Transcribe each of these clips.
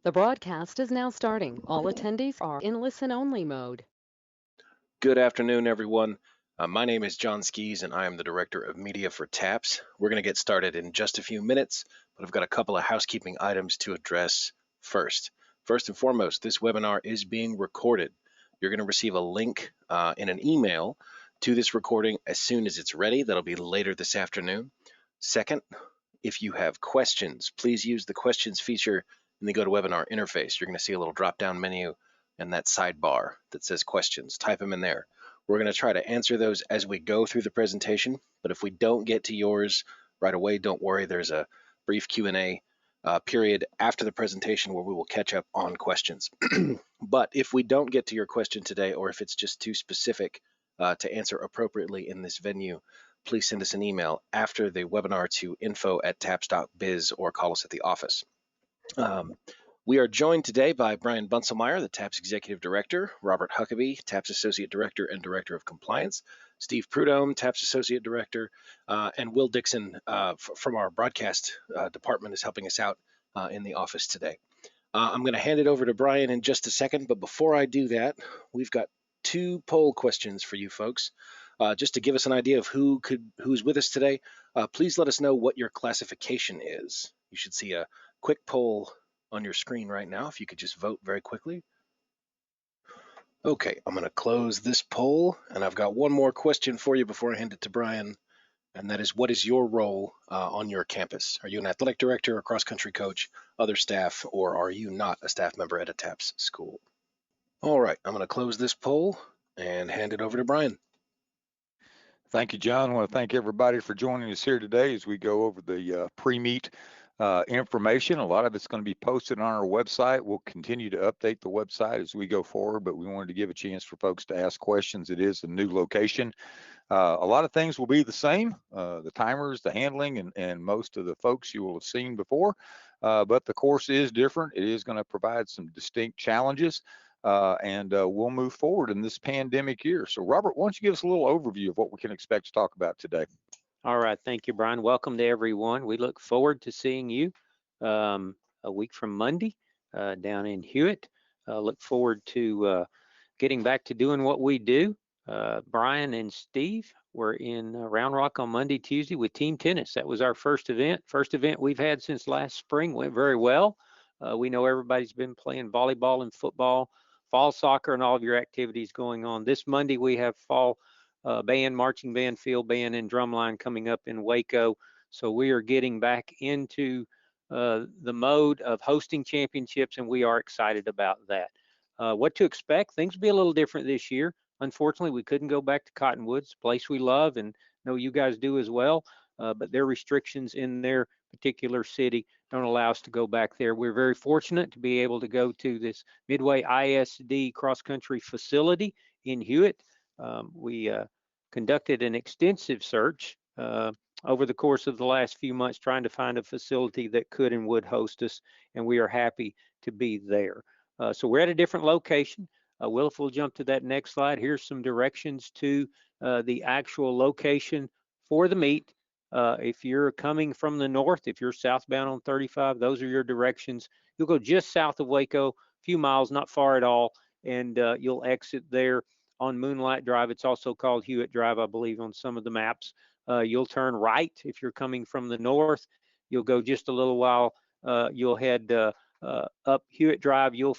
The broadcast is now starting. All attendees are in listen-only mode. Good afternoon, everyone. My name is John Skees, and I am the Director of Media for TAPS. We're going to get started in just a few minutes, but I've got a couple of housekeeping items to address first. First and foremost, this webinar is being recorded. You're going to receive a link in an email to this recording as soon as it's ready. That'll be later this afternoon. Second, if you have questions, please use the questions feature in the GoToWebinar interface. You're going to see a little drop-down menu and that sidebar that says questions. Type them in there. We're going to try to answer those as we go through the presentation, but if we don't get to yours right away, don't worry. There's a brief Q&A period after the presentation where we will catch up on questions. But if we don't get to your question today, or if it's just too specific to answer appropriately in this venue, please send us an email after the webinar to info@taps.biz or call us at the office. We are joined today by Brian Bunselmeyer, the TAPS Executive Director, Robert Huckabee, TAPS Associate Director and Director of Compliance, Steve Prudhomme, TAPS Associate Director, and Will Dixon from our broadcast department is helping us out in the office today. I'm going to hand it over to Brian in just a second, but before I do that, we've got two poll questions for you folks. Just to give us an idea of who's with us today, please let us know what your classification is. You should see a quick poll on your screen right now, if you could just vote very quickly. Okay, I'm going to close this poll, and I've got one more question for you before I hand it to Brian, and that is, what is your role on your campus? Are you an athletic director, a cross-country coach, other staff, or are you not a staff member at a TAPS school? All right, I'm going to close this poll and hand it over to Brian. Thank you, John. I want to thank everybody for joining us here today as we go over the pre-meet information. A lot of it's going to be posted on our website. We'll continue to update the website as we go forward, but we wanted to give a chance for folks to ask questions. It is a new location. A lot of things will be the same, the timers, the handling, and most of the folks you will have seen before, but the course is different. It is going to provide some distinct challenges. And we'll move forward in this pandemic year. So Robert, why don't you give us a little overview of what we can expect to talk about today? All right, thank you, Brian. Welcome to everyone. We look forward to seeing you a week from Monday down in Hewitt. Look forward to getting back to doing what we do. Brian and Steve were in Round Rock on Monday, Tuesday with team tennis. That was our first event we've had since last spring. Went very well. We know everybody's been playing volleyball and football, fall soccer, and all of your activities going on. This Monday we have fall band, marching band, field band, and drumline coming up in Waco. So we are getting back into the mode of hosting championships, and we are excited about that. What to expect? Things will be a little different this year. Unfortunately, we couldn't go back to Cottonwoods, a place we love and know you guys do as well, but their restrictions in their particular city don't allow us to go back there. We're very fortunate to be able to go to this Midway ISD cross-country facility in Hewitt. We conducted an extensive search over the course of the last few months trying to find a facility that could and would host us, and we are happy to be there. So we're at a different location. Will, if we'll jump to that next slide, here's some directions to the actual location for the meet. If you're coming from the north, if you're southbound on 35, those are your directions. You'll go just south of Waco, a few miles, not far at all, and you'll exit there on Moonlight Drive. It's also called Hewitt Drive, I believe, on some of the maps. You'll turn right if you're coming from the north. You'll go just a little while. You'll head up Hewitt Drive. You'll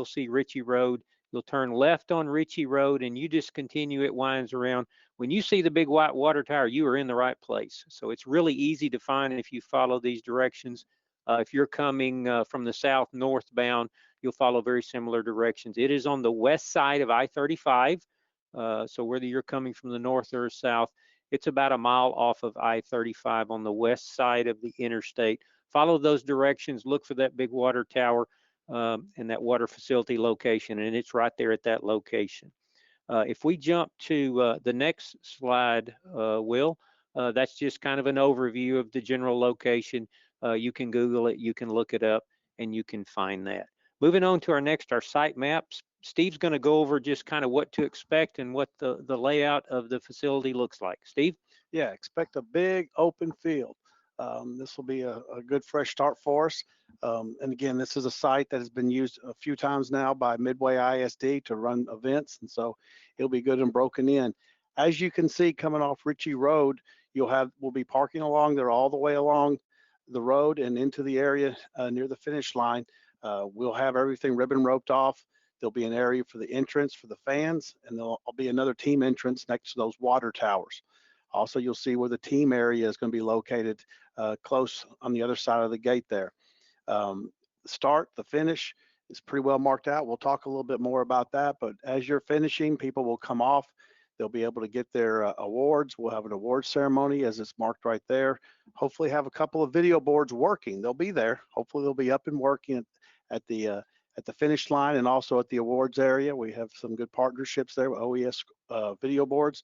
see Ritchie Road. You'll turn left on Ritchie Road, and you just continue. It winds around. When you see the big white water tower, you are in the right place. So it's really easy to find if you follow these directions. If you're coming from the south northbound, you'll follow very similar directions. It is on the west side of I-35. So whether you're coming from the north or south, it's about a mile off of I-35 on the west side of the interstate. Follow those directions, look for that big water tower and that water facility location, and it's right there at that location. If we jump to the next slide, Will, that's just kind of an overview of the general location. You can Google it, you can look it up, and you can find that. Moving on to our site maps. Steve's going to go over just kind of what to expect and what the layout of the facility looks like. Steve? Yeah, expect a big open field. This will be a good fresh start for us. And again, this is a site that has been used a few times now by Midway ISD to run events, and so it'll be good and broken in. As you can see, coming off Ritchie Road, we'll be parking along there all the way along the road and into the area near the finish line. We'll have everything ribbon roped off. There'll be an area for the entrance for the fans, and there'll be another team entrance next to those water towers. Also, you'll see where the team area is going to be located close on the other side of the gate there. The finish is pretty well marked out. We'll talk a little bit more about that, but as you're finishing, people will come off. They'll be able to get their awards. We'll have an award ceremony as it's marked right there. Hopefully have a couple of video boards working. They'll be there. Hopefully they'll be up and working at the finish line and also at the awards area. We have some good partnerships there with OES video boards.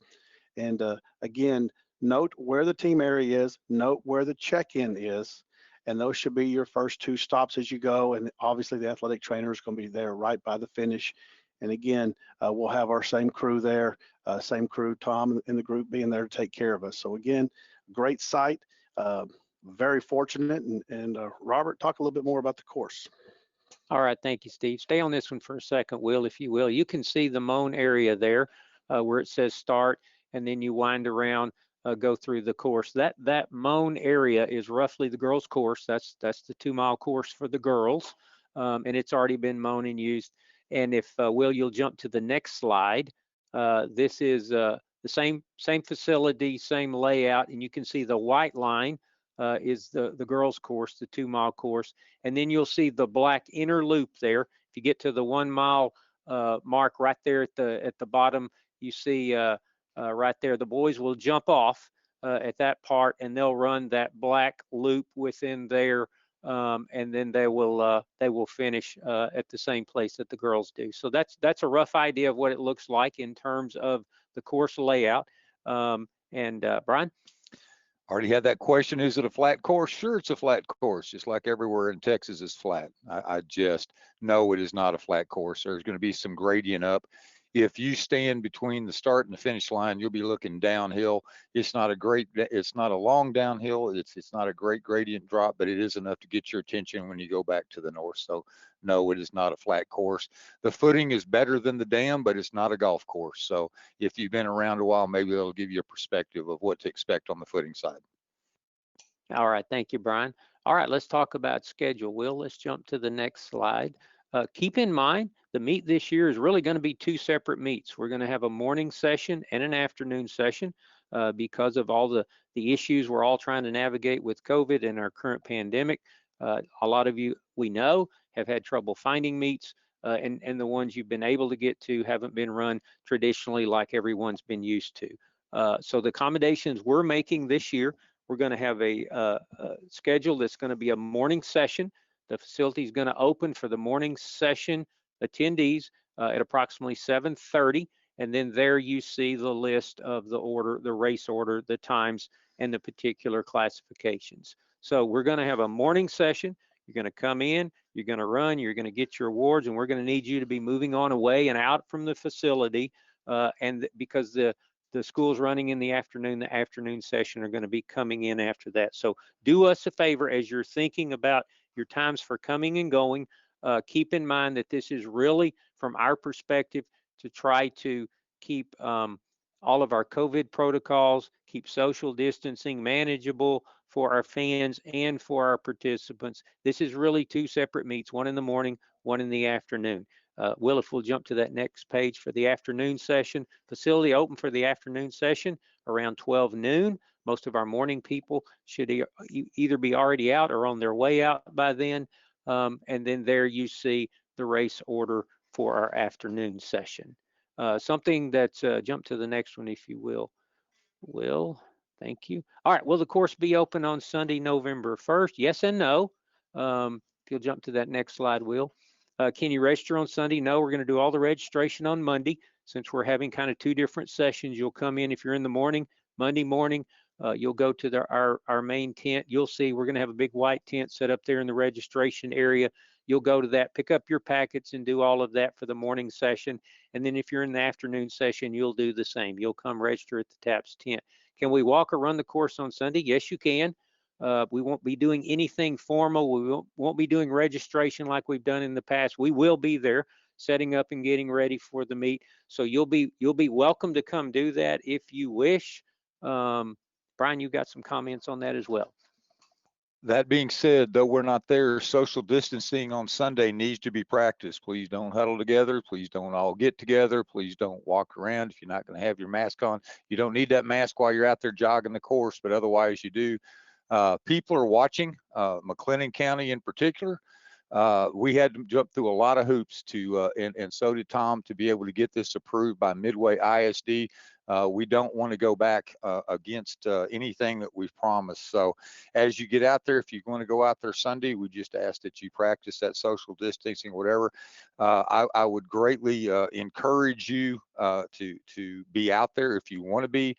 And again, note where the team area is, note where the check-in is, and those should be your first 2 stops as you go. And obviously the athletic trainer is going to be there right by the finish. And again, we'll have our same crew there, Tom and the group being there to take care of us. So again, great site, very fortunate. And Robert, talk a little bit more about the course. All right, thank you, Steve. Stay on this one for a second, Will, if you will. You can see the mown area there where it says start, and then you wind around, go through the course. That mown area is roughly the girls' course. That's the 2-mile course for the girls, and it's already been mown and used. And if Will, you'll jump to the next slide. This is the same facility, same layout, and you can see the white line is the girls' course, the 2-mile course, and then you'll see the black inner loop there. If you get to the 1-mile mark right there at the bottom, you see right there, the boys will jump off at that part, and they'll run that black loop within there, and then they will finish at the same place that the girls do. So that's a rough idea of what it looks like in terms of the course layout. Brian? Already had that question. Is it a flat course? Sure, it's a flat course, just like everywhere in Texas is flat. I just know it is not a flat course. There's going to be some gradient up. If you stand between the start and the finish line, you'll be looking downhill. It's not a long downhill. It's not a great gradient drop, but it is enough to get your attention when you go back to the north. So no, it is not a flat course. The footing is better than the dam, but it's not a golf course. So if you've been around a while, maybe it'll give you a perspective of what to expect on the footing side. All right, thank you, Brian. All right, let's talk about schedule. Will, let's jump to the next slide. Keep in mind, the meet this year is really going to be 2 separate meets. We're going to have a morning session and an afternoon session because of all the issues we're all trying to navigate with COVID and our current pandemic. A lot of you, we know, have had trouble finding meets, and the ones you've been able to get to haven't been run traditionally like everyone's been used to. So the accommodations we're making this year, we're going to have a schedule that's going to be a morning session. The facility is going to open for the morning session attendees at approximately 7:30, and then there you see the list of the order, the race order, the times, and the particular classifications. So we're going to have a morning session. You're going to come in, you're going to run, you're going to get your awards, and we're going to need you to be moving on away and out from the facility. Because the school's running in the afternoon session are going to be coming in after that. So do us a favor as you're thinking about your times for coming and going. Keep in mind that this is really, from our perspective, to try to keep all of our COVID protocols, keep social distancing manageable for our fans and for our participants. This is really 2 separate meets, one in the morning, one in the afternoon. Will, if we'll jump to that next page for the afternoon session. Facility open for the afternoon session around 12 noon. Most of our morning people should either be already out or on their way out by then. And then there you see the race order for our afternoon session. Something that's, jump to the next one if you will. Will, thank you. All right, will the course be open on Sunday, November 1st? Yes and no. If you'll jump to that next slide, Will. Can you register on Sunday? No, we're going to do all the registration on Monday. Since we're having kind of 2 different sessions, you'll come in if you're in the morning, Monday morning, you'll go to our main tent. You'll see we're going to have a big white tent set up there in the registration area. You'll go to that, pick up your packets and do all of that for the morning session. And then if you're in the afternoon session, you'll do the same. You'll come register at the TAPS tent. Can we walk or run the course on Sunday? Yes, you can. We won't be doing anything formal. We won't be doing registration like we've done in the past. We will be there setting up and getting ready for the meet. So you'll be welcome to come do that if you wish. Brian, you got some comments on that as well. That being said, though we're not there, social distancing on Sunday needs to be practiced. Please don't huddle together. Please don't all get together. Please don't walk around if you're not going to have your mask on. You don't need that mask while you're out there jogging the course, but otherwise you do. People are watching, McLennan County in particular. We had to jump through a lot of hoops to, and so did Tom, to be able to get this approved by Midway ISD. We don't want to go back against anything that we've promised. So as you get out there, if you're going to go out there Sunday, we just ask that you practice that social distancing, whatever. I would greatly encourage you to be out there if you want to be.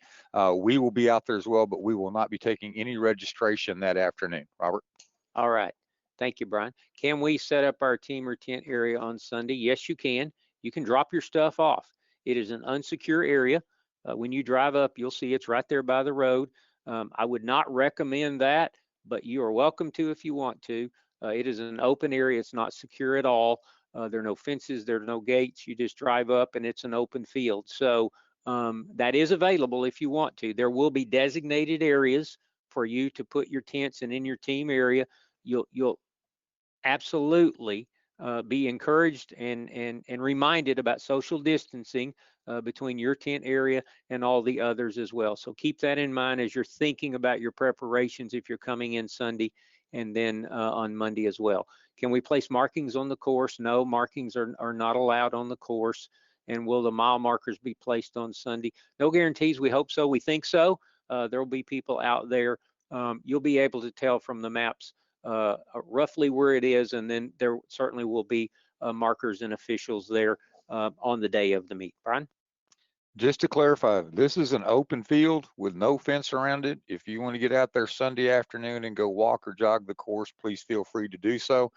We will be out there as well, but we will not be taking any registration that afternoon. Robert? All right. Thank you, Brian. Can we set up our team or tent area on Sunday? Yes, you can. You can drop your stuff off. It is an unsecure area. When you drive up, you'll see it's right there by the road. I would not recommend that, but you are welcome to if you want to. It is an open area. It's not secure at all. There are no fences. There are no gates. You just drive up and it's an open field. So that is available if you want to. There will be designated areas for you to put your tents, and in your team area, you'll absolutely be encouraged and reminded about social distancing between your tent area and all the others as well. So keep that in mind as you're thinking about your preparations if you're coming in Sunday and then on Monday as well. Can we place markings on the course? No, markings are not allowed on the course. And will the mile markers be placed on Sunday? No guarantees. We hope so. We think so. There will be people out there. You'll be able to tell from the maps roughly where it is, and then there certainly will be markers and officials there on the day of the meet. Brian? Just to clarify, this is an open field with no fence around it. If you want to get out there Sunday afternoon and go walk or jog the course, please feel free to do so.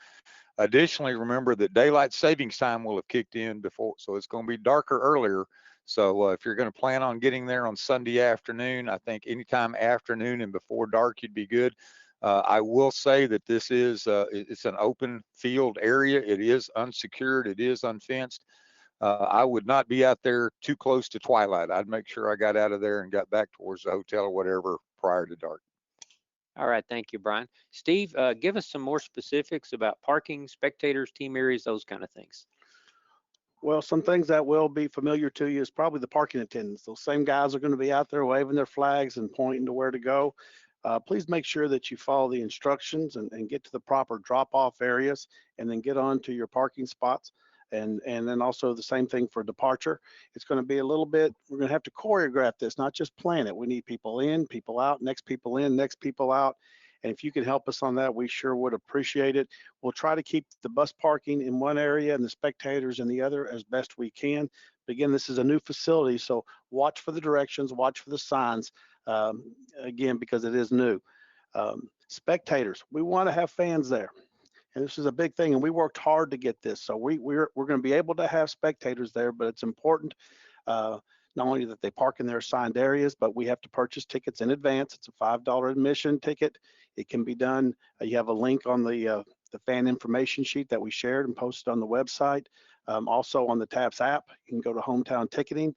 Additionally, remember that daylight savings time will have kicked in before, so it's going to be darker earlier. So if you're going to plan on getting there on Sunday afternoon, I think anytime afternoon and before dark, you'd be good. I will say that this is, it's an open field area. It is unsecured. It is unfenced. I would not be out there too close to twilight. I'd make sure I got out of there and got back towards the hotel or whatever prior to dark. All right, thank you, Brian. Steve, give us some more specifics about parking, spectators, team areas, those kind of things. Well, some things that will be familiar to you is probably the parking attendants. Those same guys are going to be out there waving their flags and pointing to where to go. Please make sure that you follow the instructions and get to the proper drop-off areas, and then get on to your parking spots. And then also the same thing for departure. It's going to be a little bit, we're going to have to choreograph this, not just plan it. We need people in, people out, next people in, next people out. And if you can help us on that, we sure would appreciate it. We'll try to keep the bus parking in one area and the spectators in the other as best we can. But again, this is a new facility, so watch for the directions, watch for the signs, again, because it is new. Spectators, we want to have fans there. And this is a big thing, and we worked hard to get this. So we're going to be able to have spectators there, but it's important not only that they park in their assigned areas, but we have to purchase tickets in advance. It's a $5 admission ticket. It can be done. You have a link on the fan information sheet that we shared and posted on the website. Also on the TAPS app, you can go to Hometown Ticketing,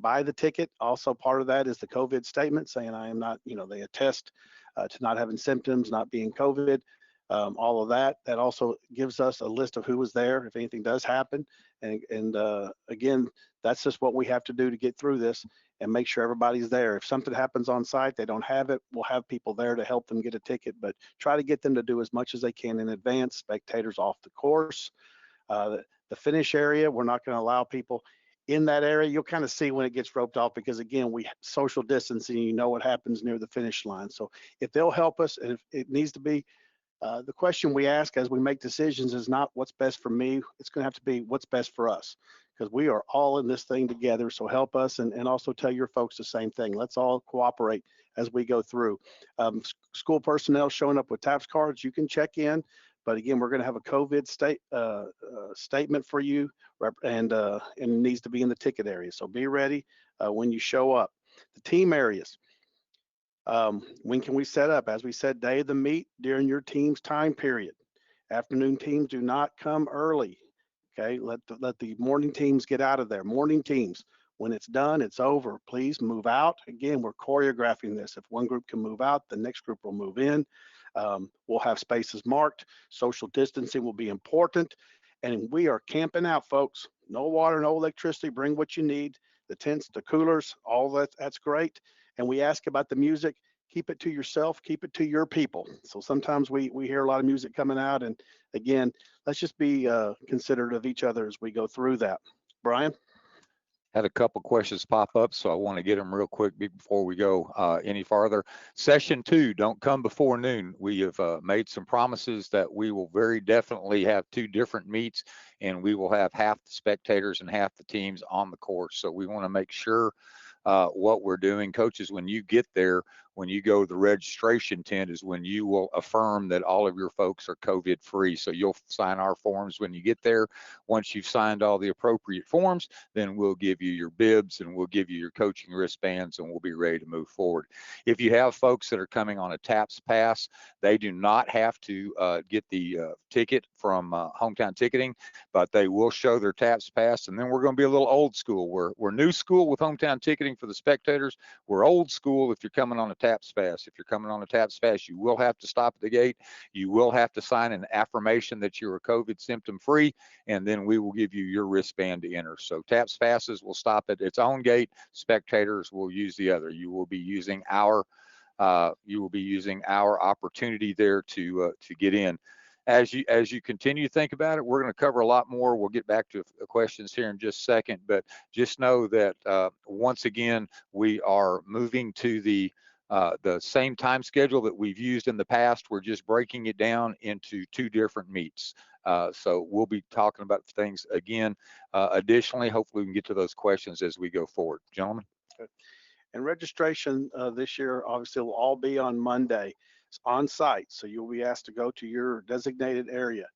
buy the ticket. Also part of that is the COVID statement saying I am not, they attest to not having symptoms, not being COVID. All of that also gives us a list of who was there if anything does happen. And again, that's just what we have to do to get through this and make sure everybody's there. If something happens on site, they don't have it, we'll have people there to help them get a ticket, but try to get them to do as much as they can in advance. Spectators off the course. The finish area, we're not going to allow people in that area. You'll kind of see when it gets roped off, because again, we social distancing, you know what happens near the finish line. So if they'll help us, and if it needs to be, the question we ask as we make decisions is not what's best for me. It's going to have to be what's best for us, because we are all in this thing together. So help us, and also tell your folks the same thing. Let's all cooperate as we go through. School personnel showing up with TAPS cards, you can check in. But again, we're going to have a COVID statement for you, and it needs to be in the ticket area. So be ready when you show up. The team areas. When can we set up? As we said, day of the meet during your team's time period. Afternoon teams do not come early. Okay, let the morning teams get out of there. Morning teams, when it's done, it's over. Please move out. Again, we're choreographing this. If one group can move out, the next group will move in. We'll have spaces marked. Social distancing will be important. And we are camping out, folks. No water, no electricity. Bring what you need. The tents, the coolers, all that's great. And we ask about the music. Keep it to yourself. Keep it to your people. So sometimes we hear a lot of music coming out. And again, let's just be considerate of each other as we go through that. Brian? Had a couple questions pop up, so I want to get them real quick before we go any farther. Session 2, don't come before noon. We have made some promises that we will very definitely have 2 different meets, and we will have half the spectators and half the teams on the course. So we want to make sure what we're doing. Coaches, when you get there, when you go to the registration tent is when you will affirm that all of your folks are COVID free. So you'll sign our forms when you get there. Once you've signed all the appropriate forms, then we'll give you your bibs and we'll give you your coaching wristbands and we'll be ready to move forward. If you have folks that are coming on a TAPS pass, they do not have to get the ticket from Hometown Ticketing, but they will show their TAPS pass. And then we're going to be a little old school. We're new school with Hometown Ticketing for the spectators. We're old school if you're coming on a TAPS pass. If you're coming on a TAPS pass, you will have to stop at the gate. You will have to sign an affirmation that you're COVID symptom free, and then we will give you your wristband to enter. So TAPS passes will stop at its own gate. Spectators will use the other. You will be using our opportunity there to get in. As you continue to think about it, we're going to cover a lot more. We'll get back to questions here in just a second, but just know that once again, we are moving to the same time schedule that we've used in the past. We're just breaking it down into 2 different meets. So we'll be talking about things again. Additionally, hopefully we can get to those questions as we go forward. Gentlemen. Okay. And registration this year, obviously, will all be on Monday. It's on site, so you'll be asked to go to your designated area.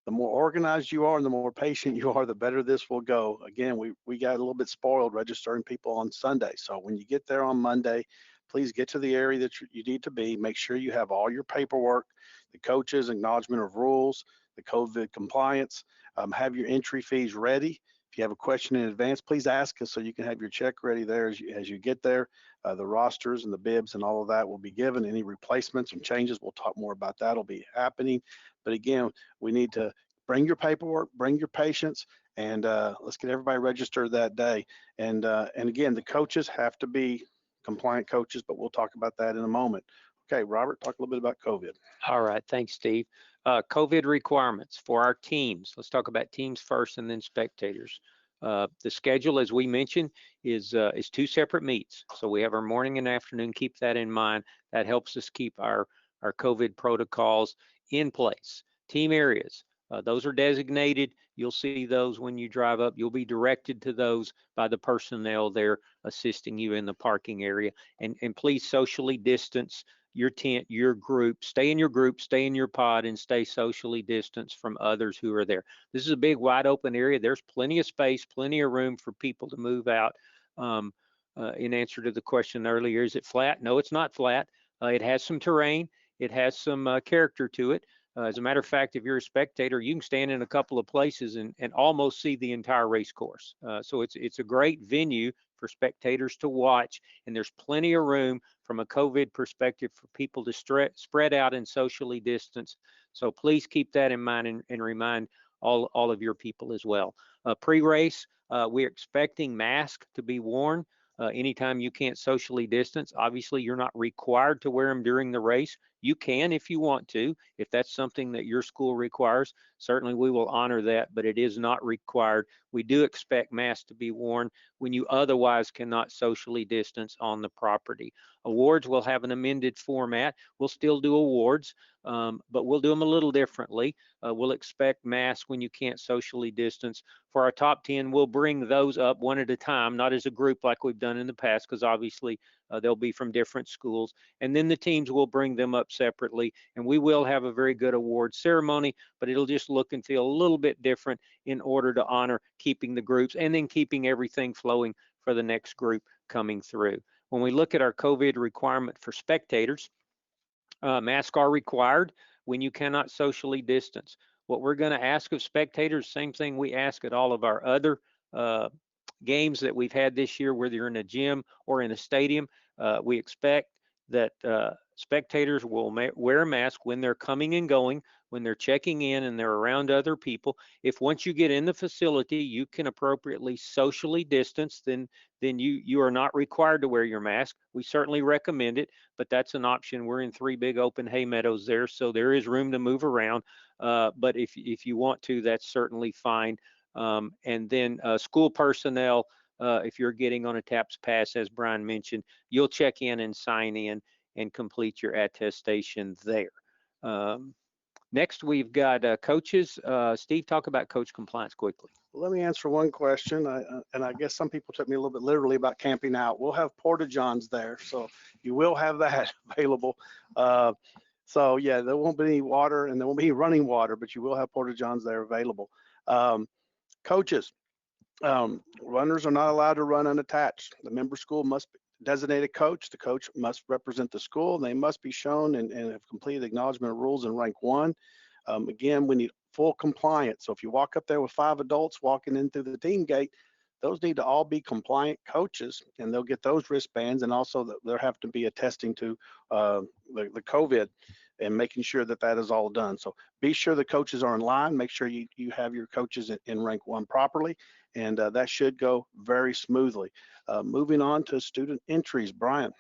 The more organized you are and the more patient you are, the better this will go. Again, we got a little bit spoiled registering people on Sunday. So when you get there on Monday, please get to the area that you need to be. Make sure you have all your paperwork, the coaches, acknowledgement of rules, the COVID compliance, have your entry fees ready. If you have a question in advance, please ask us so you can have your check ready there as you get there. The rosters and the bibs and all of that will be given. Any replacements and changes, we'll talk more about that, will be happening. But again, we need to bring your paperwork, bring your patients, and let's get everybody registered that day. And again, the coaches have to be compliant coaches, but we'll talk about that in a moment. Okay, Robert, talk a little bit about COVID. All right, thanks, Steve. COVID requirements for our teams. Let's talk about teams first and then spectators. The schedule, as we mentioned, is 2 separate meets. So we have our morning and afternoon. Keep that in mind. That helps us keep our COVID protocols in place. Team areas, those are designated. You'll see those when you drive up. You'll be directed to those by the personnel there assisting you in the parking area. And please socially distance your tent, your group. Stay in your group, stay in your pod, and stay socially distanced from others who are there. This is a big, wide open area. There's plenty of space, plenty of room for people to move out. In answer to the question earlier, is it flat? No, it's not flat. It has some terrain. It has some character to it. As a matter of fact, if you're a spectator, you can stand in a couple of places and almost see the entire race course. So it's a great venue for spectators to watch, and there's plenty of room from a COVID perspective for people to spread out and socially distance. So please keep that in mind and remind all of your people as well. Pre-race, we're expecting masks to be worn. Anytime you can't socially distance, obviously you're not required to wear them during the race. You can if you want to, if that's something that your school requires. Certainly we will honor that, but it is not required. We do expect masks to be worn when you otherwise cannot socially distance on the property. Awards will have an amended format. We'll still do awards, but we'll do them a little differently. We'll expect masks when you can't socially distance. For our top 10, we'll bring those up one at a time, not as a group like we've done in the past, because obviously they'll be from different schools. And then the teams will bring them up separately, and we will have a very good award ceremony, but it'll just look and feel a little bit different in order to honor keeping the groups and then keeping everything flowing for the next group coming through. when we look at our COVID requirement for spectators, masks are required when you cannot socially distance. What we're going to ask of spectators, same thing we ask at all of our other games that we've had this year, whether you're in a gym or in a stadium. We expect that spectators will wear a mask when they're coming and going, when they're checking in and they're around other people. If once you get in the facility, you can appropriately socially distance, then you are not required to wear your mask. We certainly recommend it, but that's an option. We're in 3 big open hay meadows there, so there is room to move around. But if you want to, that's certainly fine. And then school personnel, if you're getting on a TAPS pass, as Brian mentioned, you'll check in and sign in and complete your attestation there. Next, we've got coaches. Steve, talk about coach compliance quickly. Let me answer one question, and I guess some people took me a little bit literally about camping out. We'll have porta johns there, so you will have that available. So yeah, there won't be any water and there won't be any running water, but you will have porta johns there available. Coaches, runners are not allowed to run unattached. The member school must designate a coach. The coach must represent the school. They must be shown and have completed acknowledgement of rules in rank 1. Again, we need full compliance. So if you walk up there with 5 adults walking in through the team gate, those need to all be compliant coaches, and they'll get those wristbands, and also there have to be attesting to the COVID and making sure that that is all done. So be sure the coaches are in line. Make sure you have your coaches in rank 1 properly, and that should go very smoothly. Moving on to student entries, Brian.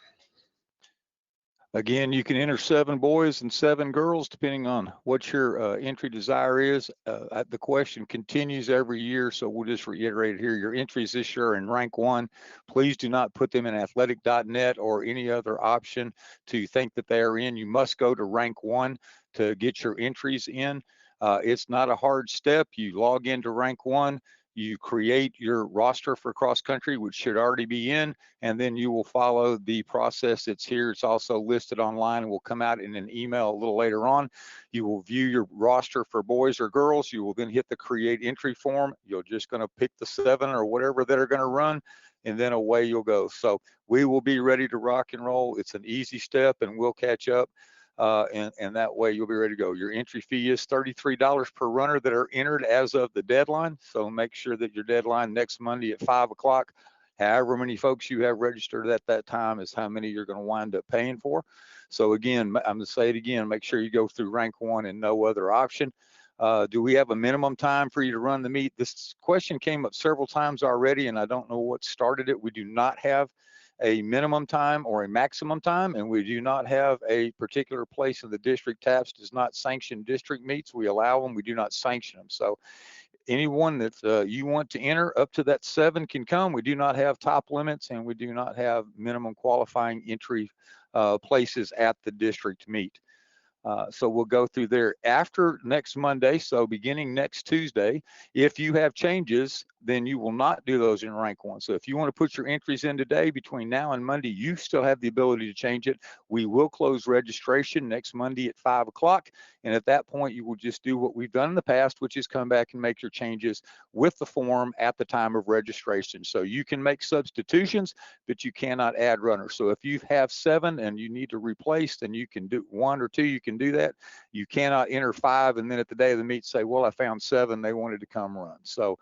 Again, you can enter 7 boys and 7 girls, depending on what your entry desire is. The question continues every year, so we'll just reiterate it here. Your entries this year are in rank 1. Please do not put them in athletic.net or any other option to think that they are in. You must go to rank 1 to get your entries in. It's not a hard step. You log into rank 1. You create your roster for cross country, which should already be in, and then you will follow the process that's here. It's also listed online and will come out in an email a little later on. You will view your roster for boys or girls. You will then hit the create entry form. You're just going to pick the 7 or whatever that are going to run, and then away you'll go. So we will be ready to rock and roll. It's an easy step, and we'll catch up. And that way you'll be ready to go. Your entry fee is $33 per runner that are entered as of the deadline. So make sure that your deadline next Monday at 5 o'clock, however many folks you have registered at that time is how many you're going to wind up paying for. So again, I'm going to say it again, make sure you go through rank 1 and no other option. Do we have a minimum time for you to run the meet? This question came up several times already, and I don't know what started it. We do not have a minimum time or a maximum time, and we do not have a particular place in the district. TAPS does not sanction district meets. We allow them, we do not sanction them. So anyone that you want to enter up to that 7 can come. We do not have top limits, and we do not have minimum qualifying entry places at the district meet. So we'll go through there after next Monday. So beginning next Tuesday, if you have changes, then you will not do those in rank 1. So if you want to put your entries in today between now and Monday, you still have the ability to change it. We will close registration next Monday at 5 o'clock. And at that point, you will just do what we've done in the past, which is come back and make your changes with the form at the time of registration. So you can make substitutions, but you cannot add runners. So if you have 7 and you need to replace, then you can do 1 or 2, you can do that. You cannot enter 5 and then at the day of the meet say, well, I found 7, they wanted to come run. So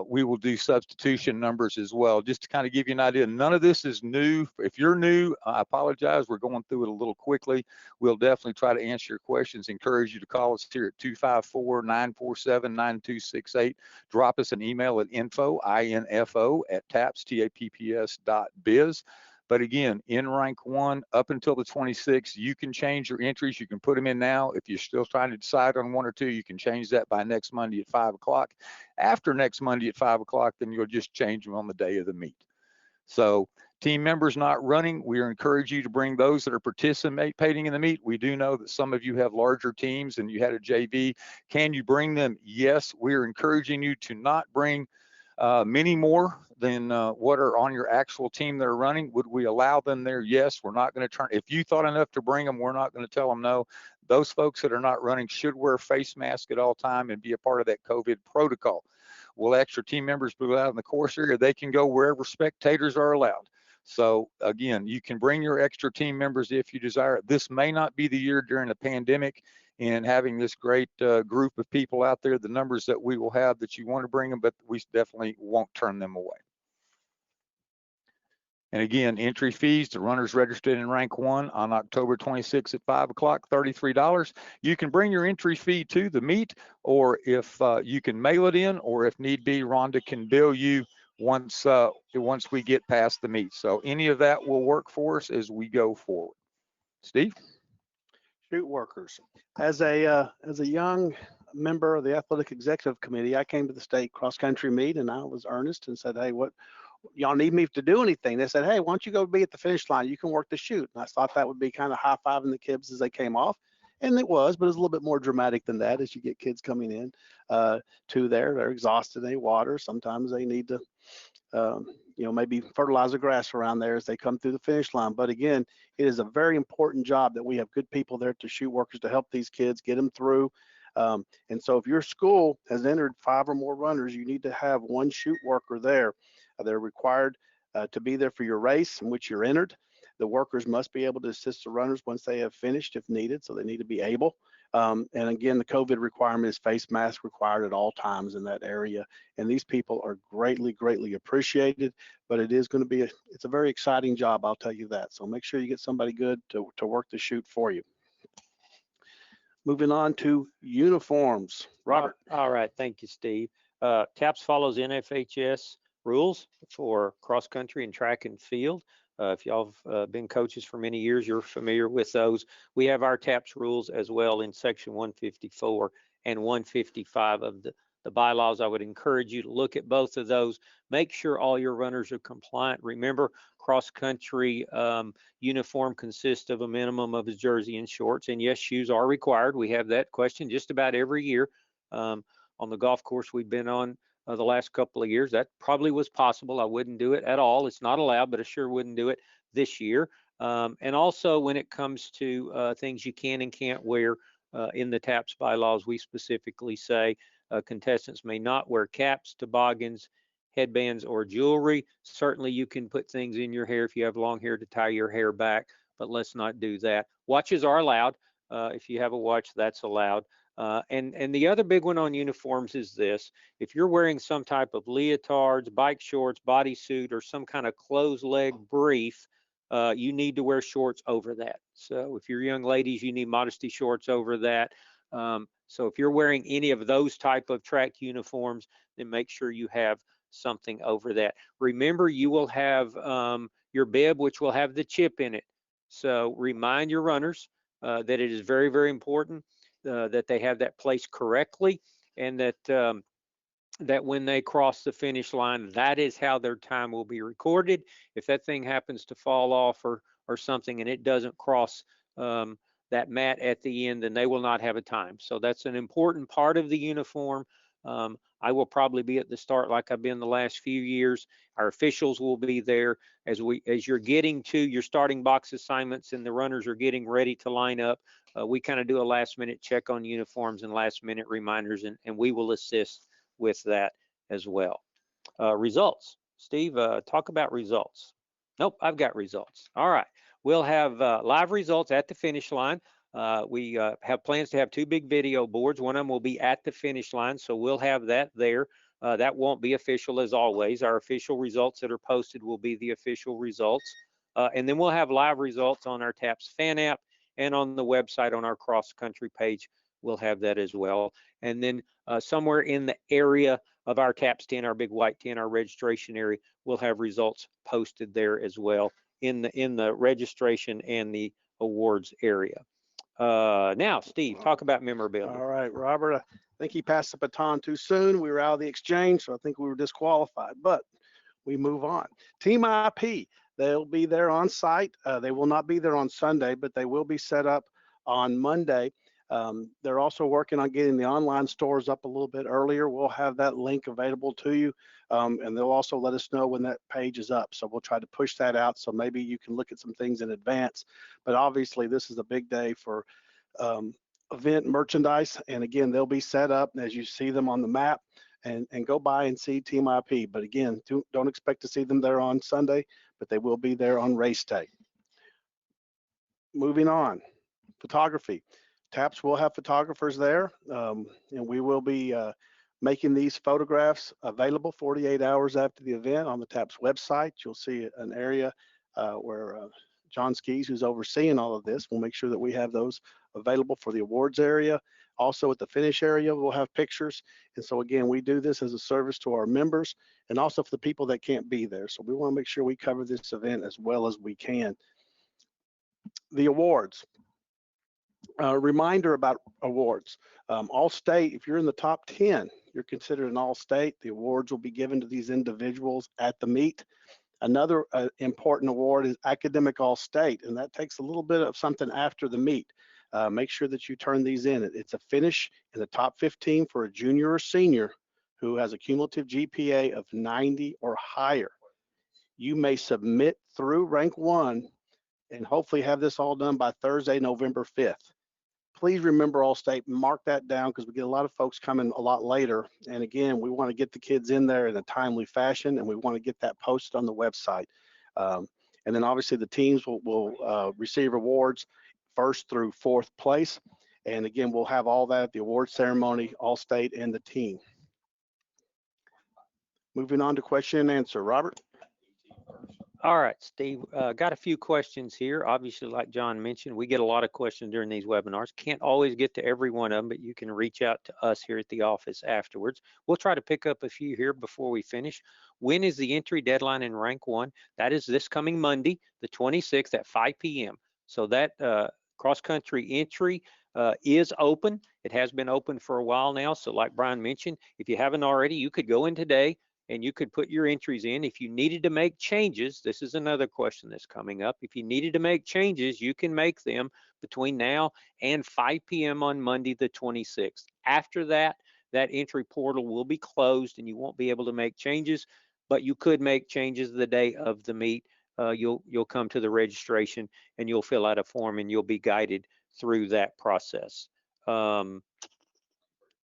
we will do substitution numbers as well, just to kind of give you an idea. None of this is new. If you're new, I apologize. We're going through it a little quickly. We'll definitely try to answer your questions. Encourage you to call us here at 254-947-9268. Drop us an email at info@tapps.biz. But again, in rank 1 up until the 26th, you can change your entries. You can put them in now. If you're still trying to decide on 1 or 2, you can change that by next Monday at 5 o'clock. After next Monday at 5 o'clock, then you'll just change them on the day of the meet. So team members not running, we encourage you to bring those that are participating in the meet. We do know that some of you have larger teams and you had a JV. Can you bring them? Yes, we're encouraging you to not bring many more than what are on your actual team that are running. Would we allow them there? Yes. We're not going to turn, if you thought enough to bring them, we're not going to tell them no. Those folks that are not running should wear face masks at all time and be a part of that COVID protocol. Will extra team members be allowed in the course area? They can go wherever spectators are allowed. So again, you can bring your extra team members if you desire. This may not be the year during the pandemic and having this great group of people out there, the numbers that we will have that you want to bring them, but we definitely won't turn them away. And again, entry fees to runners registered in rank 1 on October 26th at 5 o'clock, $33. You can bring your entry fee to the meet, or if you can mail it in, or if need be, Rhonda can bill you once we get past the meet. So any of that will work for us as we go forward. Steve? Shoot workers. As a young member of the athletic executive committee, I came to the state cross country meet and I was earnest and said, hey, what y'all need me to do anything? They said, hey, why don't you go be at the finish line? You can work the chute. And I thought that would be kind of high-fiving the kids as they came off. And it was, but it was a little bit more dramatic than that as you get kids coming in to there. They're exhausted, they water. Sometimes they need to, maybe fertilize the grass around there as they come through the finish line. But again, it is a very important job that we have good people there to shoot workers to help these kids get them through. And so if your school has entered 5 or more runners, you need to have one shoot worker there. They're required to be there for your race in which you're entered. The workers must be able to assist the runners once they have finished if needed, so they need to be able. And again, the COVID requirement is face mask required at all times in that area. And these people are greatly, greatly appreciated, but it is going to be, it's a very exciting job, I'll tell you that. So make sure you get somebody good to work the chute for you. Moving on to uniforms. Robert. All right, thank you, Steve. TAPS follows NFHS rules for cross country and track and field. If y'all have been coaches for many years, you're familiar with those. We have our TAPS rules as well in section 154 and 155 of the bylaws. I would encourage you to look at both of those. Make sure all your runners are compliant. Remember, cross country uniform consists of a minimum of a jersey and shorts, and yes, shoes are required. We have that question just about every year. On the golf course we've been on the last couple of years, that probably was possible. I wouldn't do it at all. It's not allowed, but I sure wouldn't do it this year. And also when it comes to things you can and can't wear in the TAPS bylaws, we specifically say contestants may not wear caps, toboggans, headbands, or jewelry. Certainly you can put things in your hair if you have long hair to tie your hair back, but let's not do that. Watches are allowed. If you have a watch, that's allowed. And the other big one on uniforms is this: if you're wearing some type of leotards, bike shorts, bodysuit, or some kind of closed leg brief, you need to wear shorts over that. So if you're young ladies, you need modesty shorts over that. So if you're wearing any of those type of track uniforms, then make sure you have something over that. Remember, you will have your bib, which will have the chip in it. So remind your runners that it is very, very important that they have that placed correctly, and that that when they cross the finish line, that is how their time will be recorded. If that thing happens to fall off or something and it doesn't cross that mat at the end, then they will not have a time. So that's an important part of the uniform. I will probably be at the start like I've been the last few years. Our officials will be there as you're getting to your starting box assignments and the runners are getting ready to line up. We kind of do a last minute check on uniforms and last minute reminders, and we will assist with that as well. Results. Steve, talk about results. Nope, I've got results. All right. We'll have live results at the finish line. We have plans to have 2 big video boards. One of them will be at the finish line, so we'll have that there. That won't be official as always. Our official results that are posted will be the official results. And then we'll have live results on our TAPS fan app and on the website on our cross country page. We'll have that as well. And then somewhere in the area of our TAPS tent, our big white tent, our registration area, we'll have results posted there as well in the registration and the awards area. Now, Steve, talk about memorabilia. All right, Robert, I think he passed the baton too soon. We were out of the exchange, so I think we were disqualified, but we move on. Team IP, they'll be there on site. They will not be there on Sunday, but they will be set up on Monday. They're also working on getting the online stores up a little bit earlier. We'll have that link available to you, and they'll also let us know when that page is up. So we'll try to push that out so maybe you can look at some things in advance. But obviously, this is a big day for event merchandise. And again, they'll be set up as you see them on the map. and go by and see Team IP. But again, don't expect to see them there on Sunday, but they will be there on race day. Moving on, photography. TAPS will have photographers there, and we will be making these photographs available 48 hours after the event on the TAPS website. You'll see an area where John Skis, who's overseeing all of this, will make sure that we have those available for the awards area. Also at the finish area, we'll have pictures. And so again, we do this as a service to our members and also for the people that can't be there. So we want to make sure we cover this event as well as we can. The awards. Reminder about awards. All-state, if you're in the top 10, you're considered an all-state. The awards will be given to these individuals at the meet. Another important award is academic all-state, and that takes a little bit of something after the meet. Make sure that you turn these in. It's a finish in the top 15 for a junior or senior who has a cumulative GPA of 90 or higher. You may submit through rank 1 and hopefully have this all done by Thursday, November 5th. Please remember All-State, mark that down because we get a lot of folks coming a lot later. And again, we want to get the kids in there in a timely fashion, and we want to get that posted on the website. And then obviously the teams will receive awards 1st through 4th place. And again, we'll have all that at the award ceremony, All-State and the team. Moving on to question and answer. Robert? All right, Steve, got a few questions here. Obviously, like John mentioned, we get a lot of questions during these webinars. Can't always get to every one of them, but you can reach out to us here at the office afterwards. We'll try to pick up a few here before we finish. When is the entry deadline in rank 1? That is this coming Monday, the 26th at 5 p.m. So that cross-country entry is open. It has been open for a while now. So like Brian mentioned, if you haven't already, you could go in today and you could put your entries in. If you needed to make changes, this is another question that's coming up. If you needed to make changes, you can make them between now and 5 p.m. on Monday, the 26th. After that, that entry portal will be closed and you won't be able to make changes, but you could make changes the day of the meet. You'll come to the registration and you'll fill out a form and you'll be guided through that process.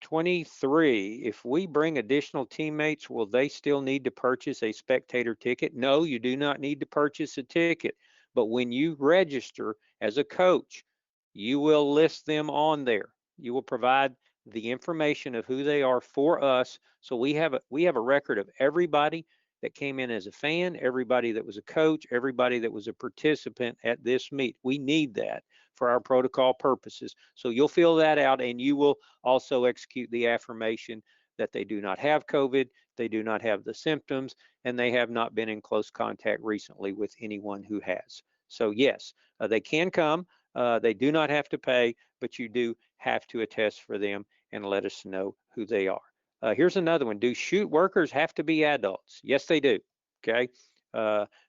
23, if we bring additional teammates, will they still need to purchase a spectator ticket? No, you do not need to purchase a ticket. But when you register as a coach, you will list them on there. You will provide the information of who they are for us. So we have a record of everybody that came in as a fan, everybody that was a coach, everybody that was a participant at this meet. We need that for our protocol purposes. So you'll fill that out and you will also execute the affirmation that they do not have COVID, they do not have the symptoms, and they have not been in close contact recently with anyone who has. So yes, they can come, they do not have to pay, but you do have to attest for them and let us know who they are. Here's another one. Do shoot workers have to be adults? Yes, they do. Okay.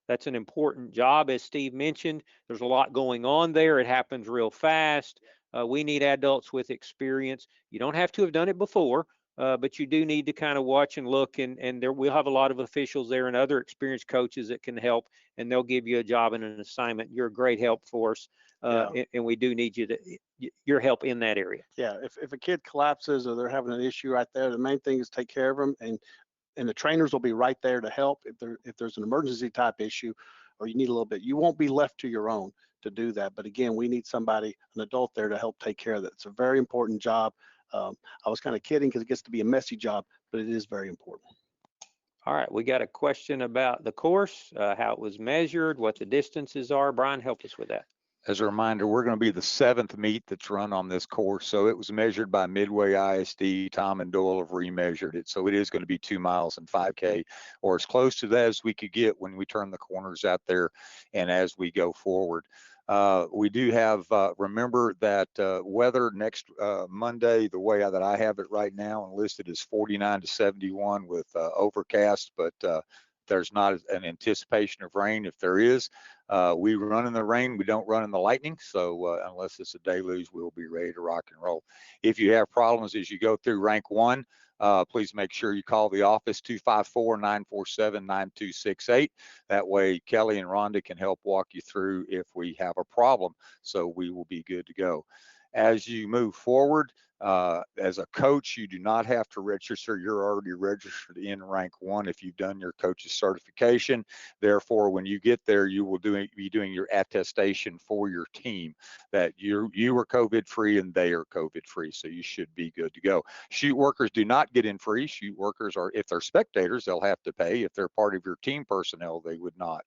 That's an important job, as Steve mentioned. There's a lot going on there. It happens real fast. We need adults with experience. You don't have to have done it before, but you do need to kind of watch and look, and there we'll have a lot of officials there and other experienced coaches that can help, and they'll give you a job and an assignment. You're a great help for us, and we do need your help in that area. Yeah, if a kid collapses or they're having an issue right there, the main thing is take care of them, and the trainers will be right there to help if there's an emergency type issue or you need a little bit. You won't be left to your own to do that. But again, we need somebody, an adult there to help take care of that. It's a very important job. I was kind of kidding because it gets to be a messy job, but it is very important. All right, we got a question about the course, how it was measured, what the distances are. Brian, help us with that. As a reminder, we're going to be the 7th meet that's run on this course. So it was measured by Midway ISD. Tom and Doyle have remeasured it. So it is going to be 2 miles and 5K, or as close to that as we could get when we turn the corners out there and as we go forward. We do have, remember that weather next Monday, the way that I have it right now and listed is 49 to 71 with overcast, but there's not an anticipation of rain. If there is, we run in the rain, we don't run in the lightning. So unless it's a deluge, we'll be ready to rock and roll. If you have problems as you go through rank 1, please make sure you call the office 254-947-9268. That way Kelly and Rhonda can help walk you through if we have a problem. So we will be good to go. As you move forward, as a coach, you do not have to register. You're already registered in rank 1 if you've done your coach's certification. Therefore, when you get there, you will be doing your attestation for your team that you are COVID free and they are COVID free. So you should be good to go. Shoot workers do not get in free. Shoot workers are, if they're spectators, they'll have to pay. If they're part of your team personnel, they would not.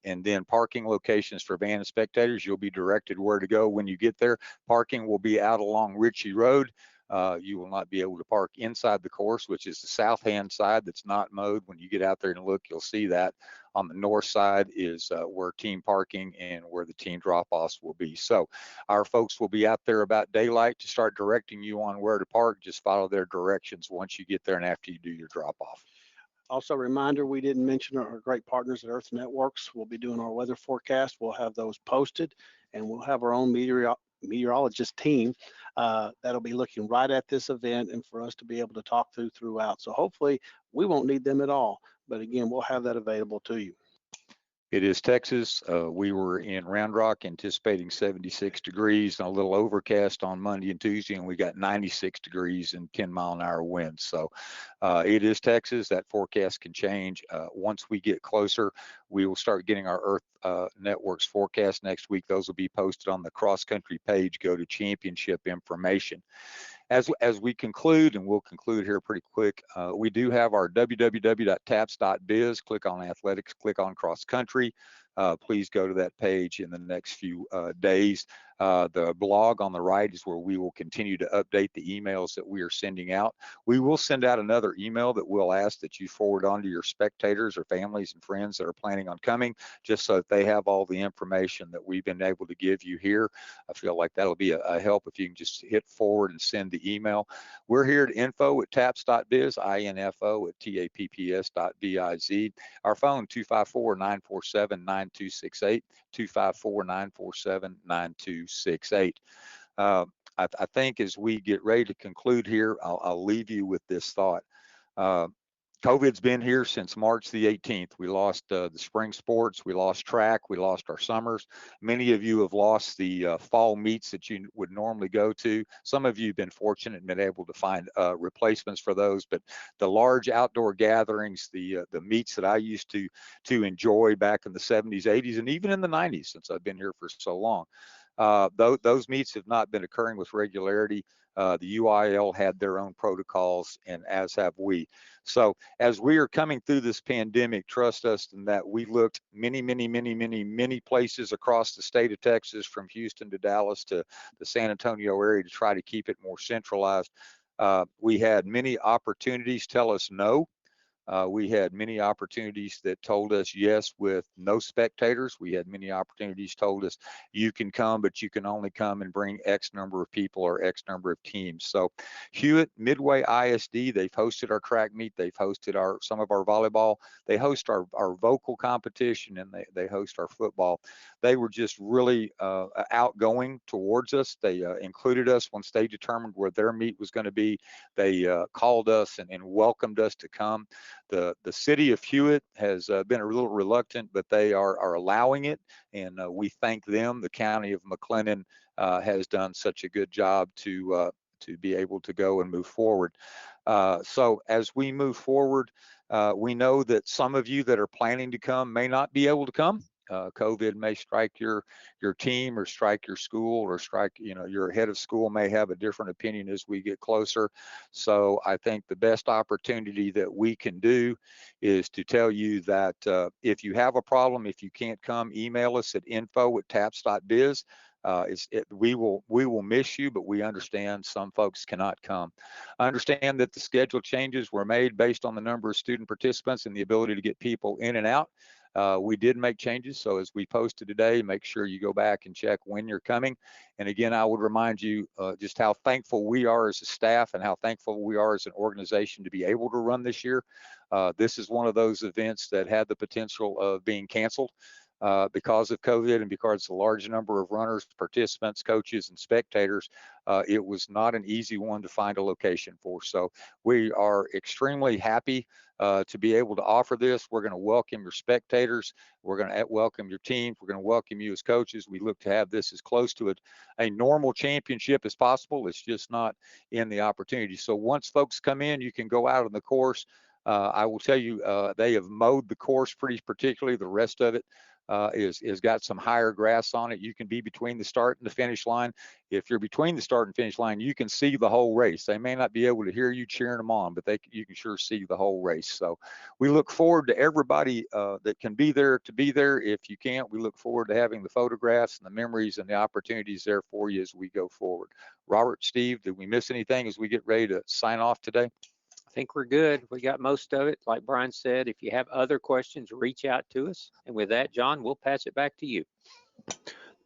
And then parking locations for van and spectators, you'll be directed where to go when you get there. Parking will be out along Ritchie Road. You will not be able to park inside the course, which is the south hand side that's not mowed. When you get out there and look, you'll see that. On the north side is where team parking and where the team drop-offs will be. So our folks will be out there about daylight to start directing you on where to park. Just follow their directions once you get there and after you do your drop-off. Also, a reminder, we didn't mention our great partners at Earth Networks. We'll be doing our weather forecast. We'll have those posted, and we'll have our own meteorologist team that'll be looking right at this event and for us to be able to talk throughout. So hopefully we won't need them at all. But again, we'll have that available to you. It is Texas. We were in Round Rock anticipating 76 degrees and a little overcast on Monday and Tuesday, and we got 96 degrees and 10-mile-an-hour winds. So it is Texas. That forecast can change. Once we get closer, we will start getting our Earth Networks forecast next week. Those will be posted on the cross country page. Go to championship information. As we conclude, and we'll conclude here pretty quick, we do have our www.taps.biz. Click on athletics, click on cross country. Please go to that page in the next few days. The blog on the right is where we will continue to update the emails that we are sending out. We will send out another email that we'll ask that you forward on to your spectators or families and friends that are planning on coming, just so that they have all the information that we've been able to give you here. I feel like that'll be a help if you can just hit forward and send the email. We're here at info@taps.biz, info@tapps.biz. Our phone, 254-947-9268, 254-947-9268. I think as we get ready to conclude here, I'll leave you with this thought. COVID's been here since March the 18th. We lost the spring sports, we lost track, we lost our summers. Many of you have lost the fall meets that you would normally go to. Some of you have been fortunate and been able to find replacements for those, but the large outdoor gatherings, the meets that I used to enjoy back in the 70s, 80s, and even in the 90s, since I've been here for so long, those meets have not been occurring with regularity. The UIL had their own protocols, and as have we. So as we are coming through this pandemic, trust us in that we looked many places across the state of Texas, from Houston to Dallas to the San Antonio area, to try to keep it more centralized. We had many opportunities tell us no. We had many opportunities that told us yes with no spectators. We had many opportunities told us you can come, but you can only come and bring X number of people or X number of teams. So Hewitt, Midway ISD, they've hosted our track meet. They've hosted some of our volleyball. They host our vocal competition, and they host our football. They were just really outgoing towards us. They included us once they determined where their meet was going to be. They called us and welcomed us to come. The city of Hewitt has been a little reluctant, but they are allowing it, and we thank them. The county of McLennan has done such a good job to be able to go and move forward. So as we move forward, we know that some of you that are planning to come may not be able to come. COVID may strike your team or strike your school or strike, your head of school may have a different opinion as we get closer. So I think the best opportunity that we can do is to tell you that if you have a problem, if you can't come, email us at info@taps.biz. We will miss you, but we understand some folks cannot come. I understand that the schedule changes were made based on the number of student participants and the ability to get people in and out. We did make changes, so as we posted today, make sure you go back and check when you're coming. And again, I would remind you just how thankful we are as a staff and how thankful we are as an organization to be able to run this year. This is one of those events that had the potential of being canceled. because of COVID and because of the large number of runners, participants, coaches, and spectators, it was not an easy one to find a location for. So we are extremely happy to be able to offer this. We're going to welcome your spectators. We're going to welcome your teams. We're going to welcome you as coaches. We look to have this as close to a normal championship as possible. It's just not in the opportunity. So once folks come in, you can go out on the course. I will tell you, they have mowed the course pretty particularly. The rest of it is got some higher grass on it. You can be between the start and the finish line. If you're between the start and finish line, you can see the whole race. They may not be able to hear you cheering them on, but you can sure see the whole race. So we look forward to everybody that can be there to be there. If you can't, we look forward to having the photographs and the memories and the opportunities there for you as we go forward. Robert, Steve, did we miss anything as we get ready to sign off today? I think we're good. We got most of it. Like Brian said, if you have other questions, reach out to us. And with that, John, we'll pass it back to you.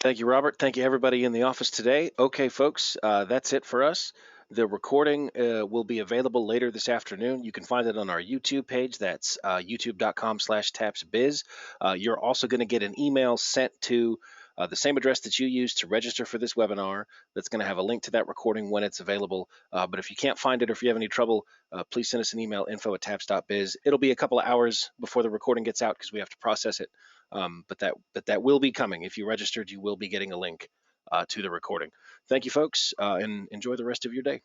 Thank you, Robert. Thank you, everybody in the office today. Okay, folks, that's it for us. The recording will be available later this afternoon. You can find it on our YouTube page. That's youtube.com/tapsbiz. You're also going to get an email sent to the same address that you used to register for this webinar. That's going to have a link to that recording when it's available. But if you can't find it or if you have any trouble, please send us an email, info@taps.biz. It'll be a couple of hours before the recording gets out because we have to process it. But that will be coming. If you registered, you will be getting a link to the recording. Thank you, folks, and enjoy the rest of your day.